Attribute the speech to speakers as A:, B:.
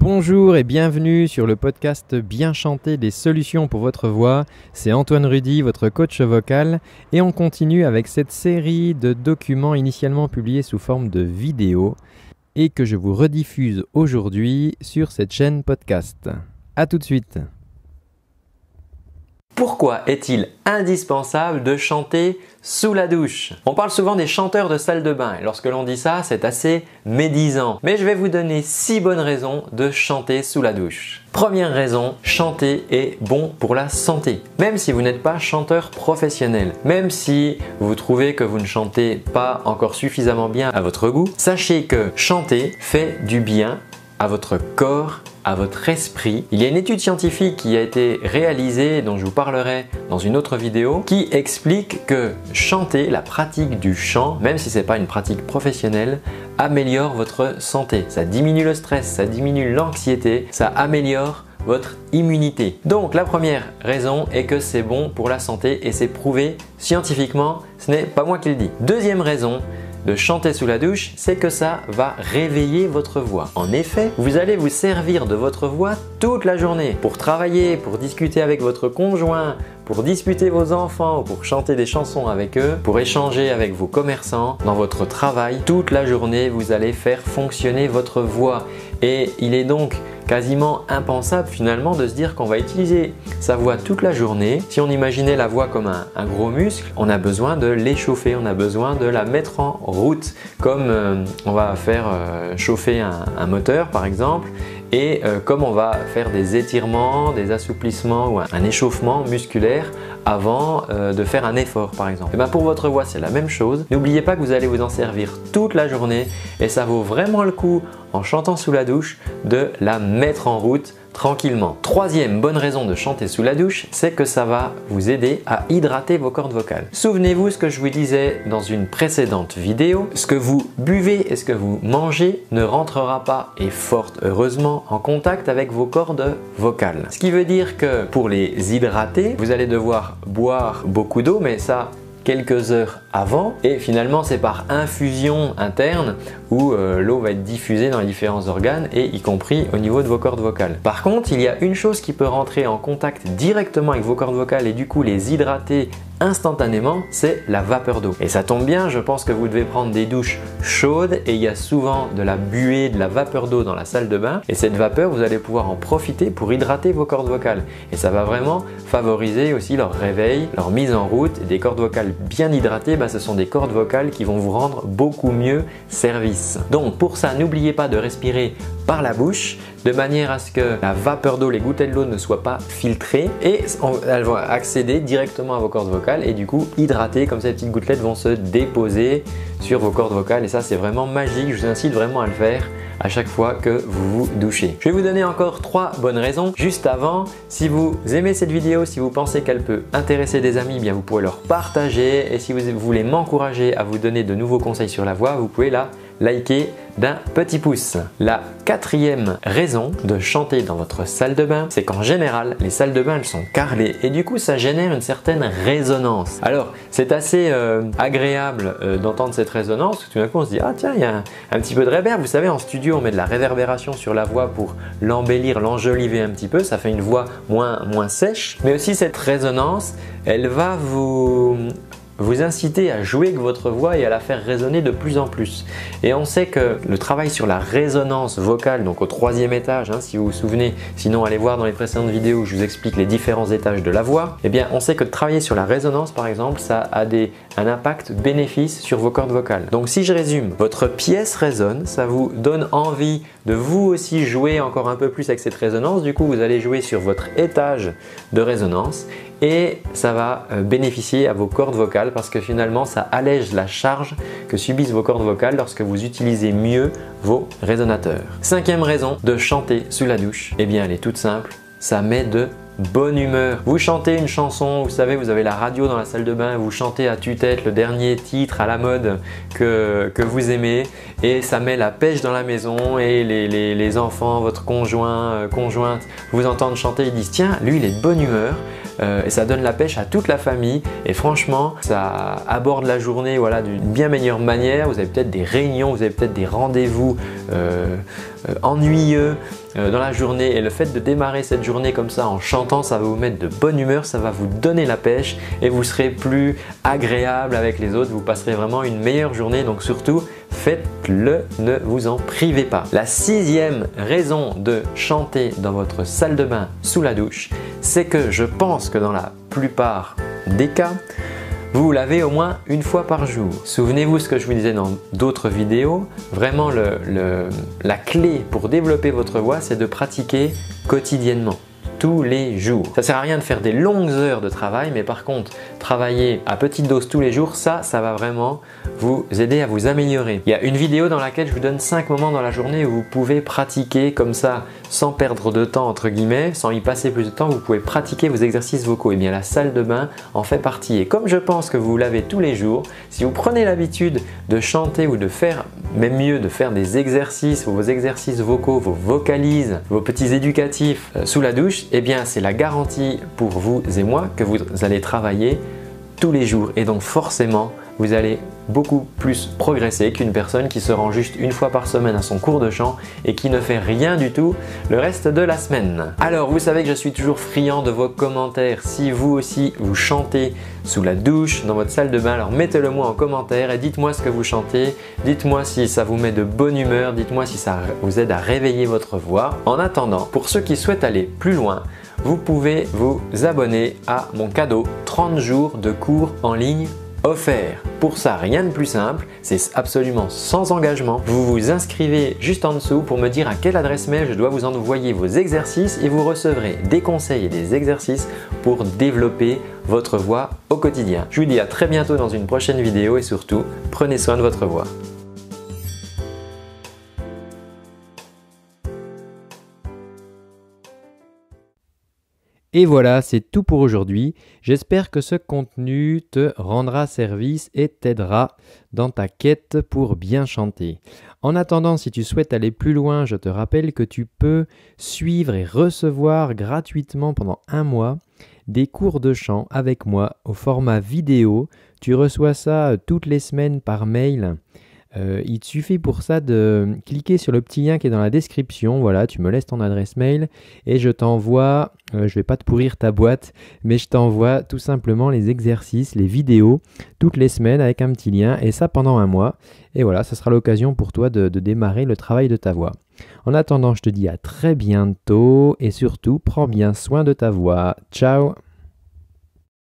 A: Bonjour et bienvenue sur le podcast Bien chanter, des solutions pour votre voix. C'est Antoine Rudy, votre coach vocal, et on continue avec cette série de documents initialement publiés sous forme de vidéo et que je vous rediffuse aujourd'hui sur cette chaîne podcast. A tout de suite.
B: Pourquoi est-il indispensable de chanter sous la douche? On parle souvent des chanteurs de salle de bain et lorsque l'on dit ça, c'est assez médisant. Mais je vais vous donner 6 bonnes raisons de chanter sous la douche. Première raison, chanter est bon pour la santé. Même si vous n'êtes pas chanteur professionnel, même si vous trouvez que vous ne chantez pas encore suffisamment bien à votre goût, sachez que chanter fait du bien à votre corps, à votre esprit. Il y a une étude scientifique qui a été réalisée, dont je vous parlerai dans une autre vidéo, qui explique que chanter, la pratique du chant, même si ce n'est pas une pratique professionnelle, améliore votre santé. Ça diminue le stress, ça diminue l'anxiété, ça améliore votre immunité. Donc la première raison est que c'est bon pour la santé et c'est prouvé scientifiquement, ce n'est pas moi qui le dis. Deuxième raison de chanter sous la douche, c'est que ça va réveiller votre voix. En effet, vous allez vous servir de votre voix toute la journée pour travailler, pour discuter avec votre conjoint, pour disputer vos enfants ou pour chanter des chansons avec eux, pour échanger avec vos commerçants dans votre travail. Toute la journée, vous allez faire fonctionner votre voix et il est donc quasiment impensable finalement de se dire qu'on va utiliser sa voix toute la journée. Si on imaginait la voix comme un gros muscle, on a besoin de l'échauffer, on a besoin de la mettre en route comme on va faire chauffer un moteur par exemple. Et comme on va faire des étirements, des assouplissements ou un échauffement musculaire avant de faire un effort par exemple. Et bien pour votre voix c'est la même chose. N'oubliez pas que vous allez vous en servir toute la journée et ça vaut vraiment le coup en chantant sous la douche de la mettre en route tranquillement. Troisième bonne raison de chanter sous la douche, c'est que ça va vous aider à hydrater vos cordes vocales. Souvenez-vous ce que je vous disais dans une précédente vidéo, ce que vous buvez et ce que vous mangez ne rentrera pas, et fort heureusement, en contact avec vos cordes vocales. Ce qui veut dire que pour les hydrater, vous allez devoir boire beaucoup d'eau, mais ça quelques heures avant, et finalement c'est par infusion interne où l'eau va être diffusée dans les différents organes et y compris au niveau de vos cordes vocales. Par contre, il y a une chose qui peut rentrer en contact directement avec vos cordes vocales et du coup les hydrater instantanément, c'est la vapeur d'eau. Et ça tombe bien, je pense que vous devez prendre des douches chaudes et il y a souvent de la buée, de la vapeur d'eau dans la salle de bain et cette vapeur, vous allez pouvoir en profiter pour hydrater vos cordes vocales et ça va vraiment favoriser aussi leur réveil, leur mise en route. Et des cordes vocales bien hydratées, ce sont des cordes vocales qui vont vous rendre beaucoup mieux service. Donc pour ça, n'oubliez pas de respirer par la bouche de manière à ce que la vapeur d'eau, les gouttelettes d'eau ne soient pas filtrées et elles vont accéder directement à vos cordes vocales et du coup hydrater, comme ça les petites gouttelettes vont se déposer sur vos cordes vocales et ça c'est vraiment magique. Je vous incite vraiment à le faire à chaque fois que vous vous douchez. Je vais vous donner encore 3 bonnes raisons. Juste avant, si vous aimez cette vidéo, si vous pensez qu'elle peut intéresser des amis, bien vous pouvez leur partager et si vous voulez m'encourager à vous donner de nouveaux conseils sur la voix, vous pouvez la liker d'un petit pouce. La 4e raison de chanter dans votre salle de bain, c'est qu'en général, les salles de bain elles sont carrelées et du coup ça génère une certaine résonance. Alors c'est assez agréable d'entendre cette résonance. Tout d'un coup on se dit ah tiens il y a un petit peu de réverb. Vous savez en studio on met de la réverbération sur la voix pour l'embellir, l'enjoliver un petit peu. Ça fait une voix moins sèche. Mais aussi cette résonance, elle va vous inciter à jouer avec votre voix et à la faire résonner de plus en plus. Et on sait que le travail sur la résonance vocale, donc au 3e étage, si vous vous souvenez, sinon allez voir dans les précédentes vidéos où je vous explique les différents étages de la voix, eh bien on sait que de travailler sur la résonance par exemple, ça a un impact bénéfice sur vos cordes vocales. Donc si je résume, votre pièce résonne, ça vous donne envie de vous aussi jouer encore un peu plus avec cette résonance, du coup vous allez jouer sur votre étage de résonance et ça va bénéficier à vos cordes vocales parce que finalement ça allège la charge que subissent vos cordes vocales lorsque vous utilisez mieux vos résonateurs. 5e raison de chanter sous la douche, eh bien elle est toute simple, ça met de bonne humeur. Vous chantez une chanson, vous savez, vous avez la radio dans la salle de bain, vous chantez à tue-tête le dernier titre à la mode que vous aimez et ça met la pêche dans la maison et les enfants, votre conjoint, conjointe vous entendent chanter, ils disent tiens, lui il est de bonne humeur. Et ça donne la pêche à toute la famille et franchement ça aborde la journée d'une bien meilleure manière. Vous avez peut-être des réunions, vous avez peut-être des rendez-vous ennuyeux dans la journée, et le fait de démarrer cette journée comme ça en chantant, ça va vous mettre de bonne humeur, ça va vous donner la pêche et vous serez plus agréable avec les autres, vous passerez vraiment une meilleure journée. Donc surtout, faites-le, ne vous en privez pas. La 6e raison de chanter dans votre salle de bain sous la douche, c'est que je pense que dans la plupart des cas, vous lavez au moins une fois par jour. Souvenez-vous ce que je vous disais dans d'autres vidéos, vraiment la clé pour développer votre voix, c'est de pratiquer quotidiennement. Tous les jours. Ça sert à rien de faire des longues heures de travail, mais par contre, travailler à petite dose tous les jours, ça va vraiment vous aider à vous améliorer. Il y a une vidéo dans laquelle je vous donne 5 moments dans la journée où vous pouvez pratiquer comme ça, sans perdre de temps entre guillemets, sans y passer plus de temps, vous pouvez pratiquer vos exercices vocaux. Et bien la salle de bain en fait partie. Et comme je pense que vous lavez tous les jours, si vous prenez l'habitude de chanter ou de faire, même mieux, de faire des exercices, vos exercices vocaux, vos vocalises, vos petits éducatifs sous la douche, eh bien c'est la garantie pour vous et moi que vous allez travailler tous les jours et donc forcément vous allez beaucoup plus progresser qu'une personne qui se rend juste une fois par semaine à son cours de chant et qui ne fait rien du tout le reste de la semaine. Alors vous savez que je suis toujours friand de vos commentaires. Si vous aussi vous chantez sous la douche, dans votre salle de bain, alors mettez-le moi en commentaire et dites-moi ce que vous chantez. Dites-moi si ça vous met de bonne humeur, dites-moi si ça vous aide à réveiller votre voix. En attendant, pour ceux qui souhaitent aller plus loin, vous pouvez vous abonner à mon cadeau 30 jours de cours en ligne offert. Pour ça, rien de plus simple, c'est absolument sans engagement. Vous vous inscrivez juste en dessous pour me dire à quelle adresse mail je dois vous envoyer vos exercices et vous recevrez des conseils et des exercices pour développer votre voix au quotidien. Je vous dis à très bientôt dans une prochaine vidéo et surtout, prenez soin de votre voix.
A: Et voilà, c'est tout pour aujourd'hui. J'espère que ce contenu te rendra service et t'aidera dans ta quête pour bien chanter. En attendant, si tu souhaites aller plus loin, je te rappelle que tu peux suivre et recevoir gratuitement pendant 1 mois des cours de chant avec moi au format vidéo. Tu reçois ça toutes les semaines par mail. Il te suffit pour ça de cliquer sur le petit lien qui est dans la description. Voilà, tu me laisses ton adresse mail et je t'envoie, je ne vais pas te pourrir ta boîte, mais je t'envoie tout simplement les exercices, les vidéos toutes les semaines avec un petit lien et ça pendant 1 mois. Et voilà, ça sera l'occasion pour toi de démarrer le travail de ta voix. En attendant, je te dis à très bientôt et surtout, prends bien soin de ta voix. Ciao!